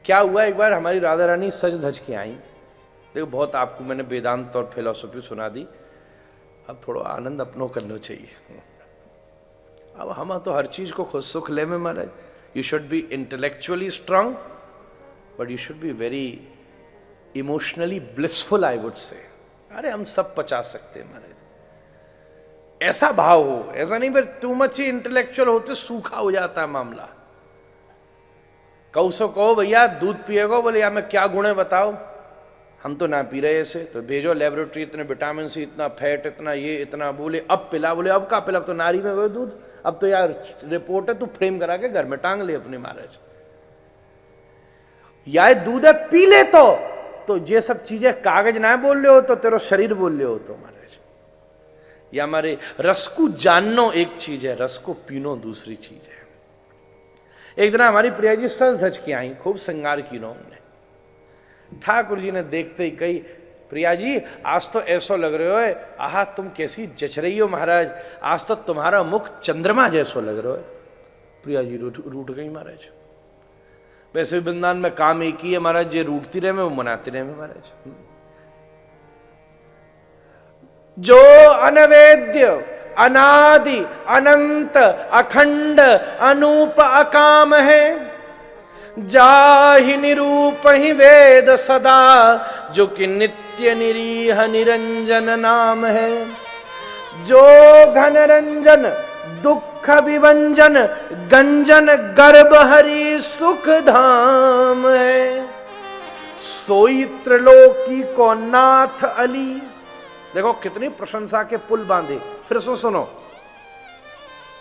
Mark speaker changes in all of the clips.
Speaker 1: क्या हुआ, एक बार हमारी राधा रानी सज धज के आई। देखो बहुत आपको मैंने वेदांत और फिलॉसफी सुना दी, अब थोड़ा आनंद अपनों करना चाहिए। अब हम तो हर चीज को खुद सुख ले में Maharaj. You should be intellectually strong but you should be very emotionally blissful, I would say. अरे हम सब पचा सकते हैं महाराज, ऐसा भाव हो, ऐसा नहीं फिर टू मच ही इंटेलेक्चुअल होते सूखा हो जाता है मामला। कहो भैया दूध पिएगो, बोले यार मैं क्या गुण है बताओ, हम तो ना पी रहे ऐसे, तो भेजो लेबोरेटरी, इतने विटामिन सी, इतना फैट, इतना ये, इतना, बोले अब पिला, बोले अब का पिला, अब तो नारी में गए दूध, अब तो यार रिपोर्ट है, तू फ्रेम करा के घर में टांग ले अपने महाराज। या दूध है पी ले तो ये सब चीजें कागज ना बोल रहे हो तो तेरा शरीर बोल रहे हो तो महाराज। या हमारे रस को जाननो एक चीज है, रस को पीनो दूसरी चीज है। एक दिन हमारी प्रिया जी सज धज के आई, खूब श्रृंगार की नो हमने। ठाकुर जी ने देखते ही कही, प्रिया जी आज तो ऐसा लग रहे हो, आहा तुम कैसी जच रही हो महाराज, आज तो तुम्हारा मुख चंद्रमा जैसो लग रहा है। प्रिया जी रूठ गई महाराज। वैसे भी वृंदावन में काम एक ही है महाराज, ये रूठती रहे में वो मनाते रहे में महाराज। जो अनवेद्य अनादि अनंत अखंड अनूप अकाम है, जाहि निरूप ही वेद सदा, जो कि नित्य निरीह निरंजन नाम है। जो घन रंजन दुख विभंजन गंजन गर्भ हरि सुख धाम है, सोई त्रिलोकी को नाथ अली। देखो कितनी प्रशंसा के पुल बांधे, फिर से सुनो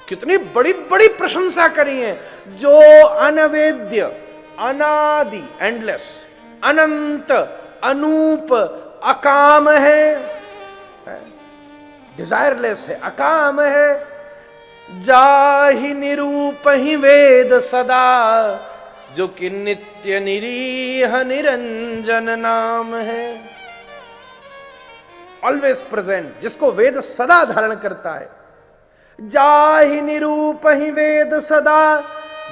Speaker 1: कितनी बड़ी बड़ी प्रशंसा करी है। जो अनवेद्य अनादि एंडलेस अनंत अनूप अकाम है, डिजायरलेस है, अकाम है। जाहि निरूप ही वेद सदा, जो कि नित्य निरीह निरंजन नाम है। ऑलवेज प्रेजेंट, जिसको वेद सदा धारण करता है। जाहि निरूप ही वेद सदा,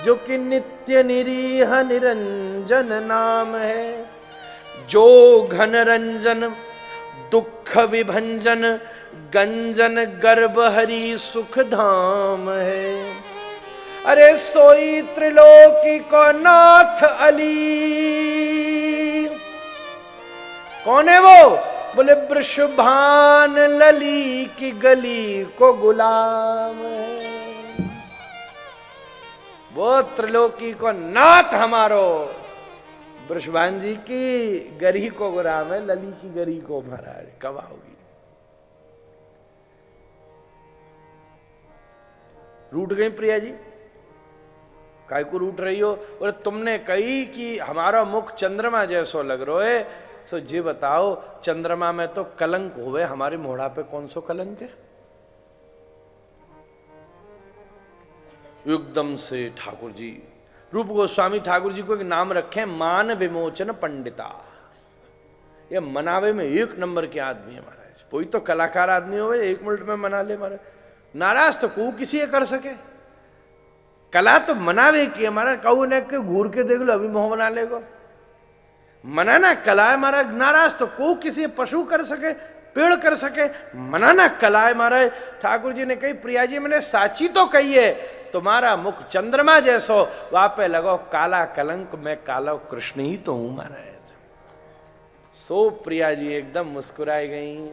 Speaker 1: जो कि नित्य निरीह निरंजन नाम है। जो घन रंजन दुख विभंजन गंजन गर्भ हरि सुख धाम है। अरे सोई त्रिलोकी को नाथ अली। कौन है वो? बोले वृषभान लली की गली को गुलाम है। वो त्रिलोकी को नाथ हमारो वृषभान जी की गरी को गुलाम है, लली की गरी को महाराज कब आओगी? रूठ गई प्रिया जी। काय को रूठ रही हो? और तुमने कही कि हमारा मुख चंद्रमा जैसो लग रहा है, सो जी बताओ चंद्रमा में तो कलंक होवे, हमारे मोढ़ा पे कौन सो कलंक है? एकदम से ठाकुर जी, रूप गोस्वामी ठाकुर जी को एक नाम रखे, मान विमोचन पंडिता। ये मनावे में एक नंबर के आदमी है महाराज। कोई तो कलाकार आदमी हो, एक मिनट में मना ले महाराज। नाराज तो को किसी कर सके, कला तो मनावे की हमारा। कहू ने के घूर के देख लो अभी मोह बना लेगो। मनाना कला है महाराज, नाराज तो को किसी पशु कर सके, पेड़ कर सके, मनाना कला है महाराज। ठाकुर जी ने कही प्रिया जी मैंने साची तो कही है, तुम्हारा मुख चंद्रमा जैसो, वहां पे लगो काला कलंक, मैं काला कृष्ण ही तो हूं महाराज। सो प्रिया जी एकदम मुस्कुराई गई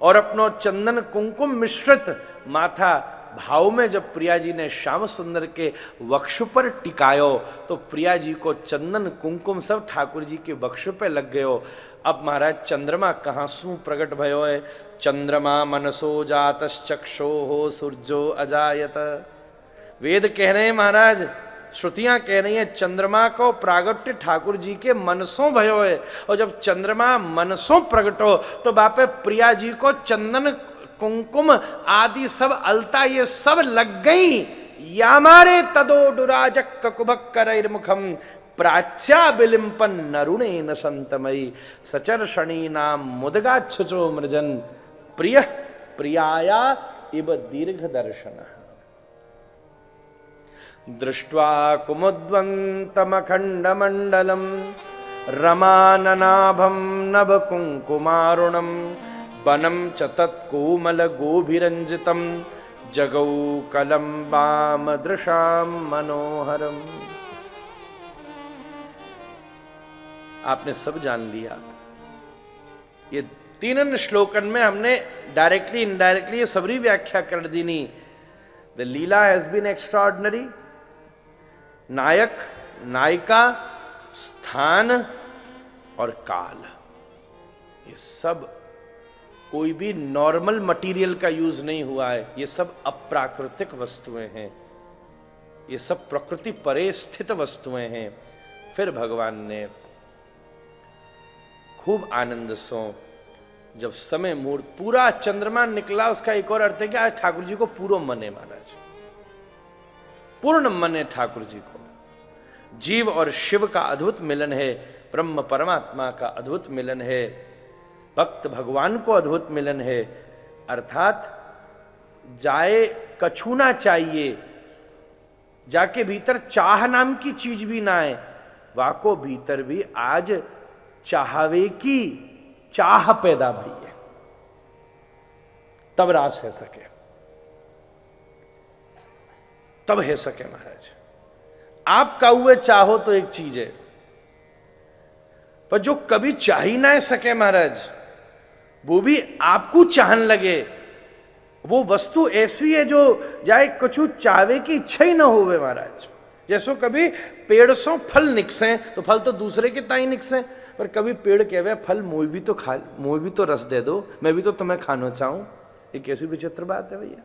Speaker 1: और अपनो चंदन कुंकुम मिश्रित माथा भाव में जब प्रिया जी ने श्याम सुंदर के वक्ष पर टिकायो, तो प्रिया जी को चंदन कुंकुम सब ठाकुर जी के वक्ष पे लग गयो। अब महाराज चंद्रमा कहाँ सू प्रकट भयो है? चंद्रमा मनसो जातश्चक्षो हो सूर्यो अजायत। वेद कह रहे हैं महाराज, श्रुतियां कह रही हैं चंद्रमा को प्रागट्य ठाकुर जी के मनसों भयो है। और जब चंद्रमा मनसों प्रगटो तो बापे प्रिया जी को चंदन कुंकुम आदि सब अलता ये सब लग गई। यामारे तदो डुराजक कुभक कर मुखम प्राच्या बिलिंपन नरुणे न संतमयी। सचर शनि नाम मुदगा छुचो मृजन प्रिय प्रियाया इब दीर्घ दर्शन। दृष्ट्वा कुमुद्वन्तमखण्डमण्डलं रमाननाभं नभकुङ्कुमारुणं वनं च तत्कोमलगोभिरञ्जितं जगौ कलम्बामदृशां मनोहरम। आपने सब जान लिया। ये तीनन श्लोकन में हमने डायरेक्टली इनडायरेक्टली ये सबरी व्याख्या कर दी नी। The leela has been extraordinary. नायक, नायिका, स्थान और काल, ये सब कोई भी नॉर्मल मटेरियल का यूज नहीं हुआ है। ये सब अप्राकृतिक वस्तुएं हैं, ये सब प्रकृति परे स्थित वस्तुएं हैं। फिर भगवान ने खूब आनंद सो जब समय मुहूर्त पूरा चंद्रमा निकला। उसका एक और अर्थ है कि आज ठाकुर जी को पूर्ण मने महाराज, पूर्ण मने ठाकुर जी को। जीव और शिव का अद्भुत मिलन है, ब्रह्म परमात्मा का अद्भुत मिलन है, भक्त भगवान को अद्भुत मिलन है। अर्थात जाए कछु ना चाहिए, जाके भीतर चाह नाम की चीज भी ना है, वाको भीतर भी आज चाहवे की चाह पैदा भई है, तब रास है सके, तब है सके महाराज। आप का हुए चाहो तो एक चीज है, पर जो कभी चाह ही ना सके महाराज, वो भी आपको चाहन लगे, वो वस्तु ऐसी है जो जाए कुछ चाहवे की इच्छा ही ना होवे महाराज। जैसो कभी पेड़ सो फल निकसे तो फल तो दूसरे के ताई निकसे, पर कभी पेड़ कहवे फल मोई भी तो रस दे दो, मैं भी तो तुम्हें खाना चाहूं। ये कैसी विचित्र बात है भैया।